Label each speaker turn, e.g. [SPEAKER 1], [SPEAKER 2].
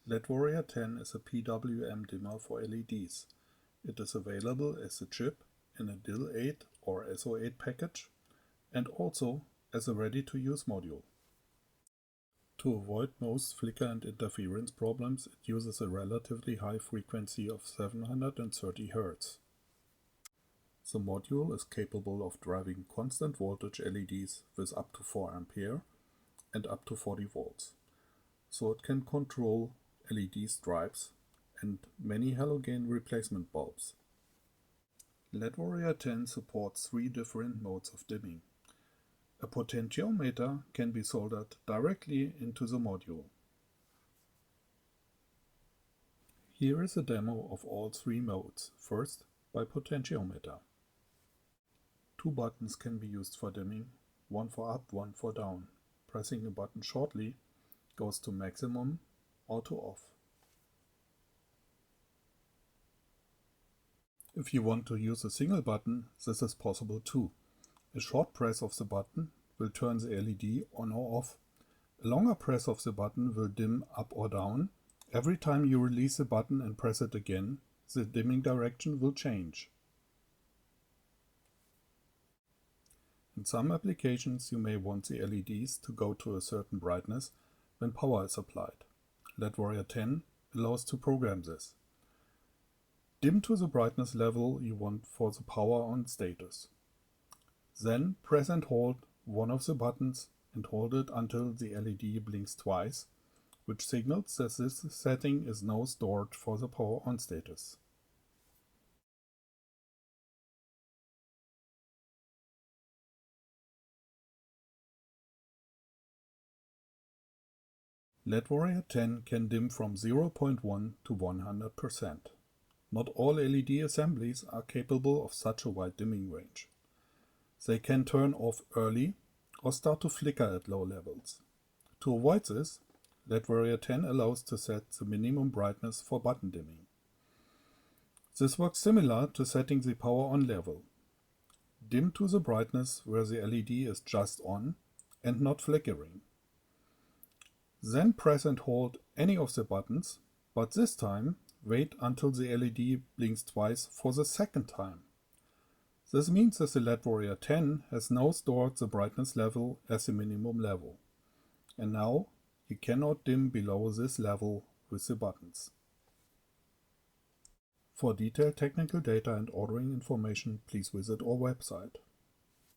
[SPEAKER 1] LED-Warrior10 is a PWM dimmer for LEDs. It is available as a chip in a DIL8 or SO8 package and also as a ready-to-use module. To avoid most flicker and interference problems, it uses a relatively high frequency of 730 Hz. The module is capable of driving constant voltage LEDs with up to 4 A and up to 40 volts, so it can control LED stripes and many halogen replacement bulbs. LED-Warrior10 supports 3 different modes of dimming. A potentiometer can be soldered directly into the module. Here is a demo of all 3 modes, first by potentiometer. 2 buttons can be used for dimming, one for up, one for down. Pressing a button shortly goes to maximum or to off. If you want to use a single button, this is possible too. A short press of the button will turn the LED on or off. A longer press of the button will dim up or down. Every time you release the button and press it again, the dimming direction will change. In some applications you may want the LEDs to go to a certain brightness when power is applied. LED-Warrior10 allows to program this. Dim to the brightness level you want for the power on status. Then press and hold one of the buttons and hold it until the LED blinks twice, which signals that this setting is now stored for the power on status. LED-Warrior10 can dim from 0.1 to 100%. Not all LED assemblies are capable of such a wide dimming range. They can turn off early or start to flicker at low levels. To avoid this, LED-Warrior10 allows to set the minimum brightness for button dimming. This works similar to setting the power on level. Dim to the brightness where the LED is just on and not flickering. Then press and hold any of the buttons, but this time wait until the LED blinks twice for the second time. This means that the LED-Warrior10 has now stored the brightness level as the minimum level. And now you cannot dim below this level with the buttons. For detailed technical data and ordering information, please visit our website.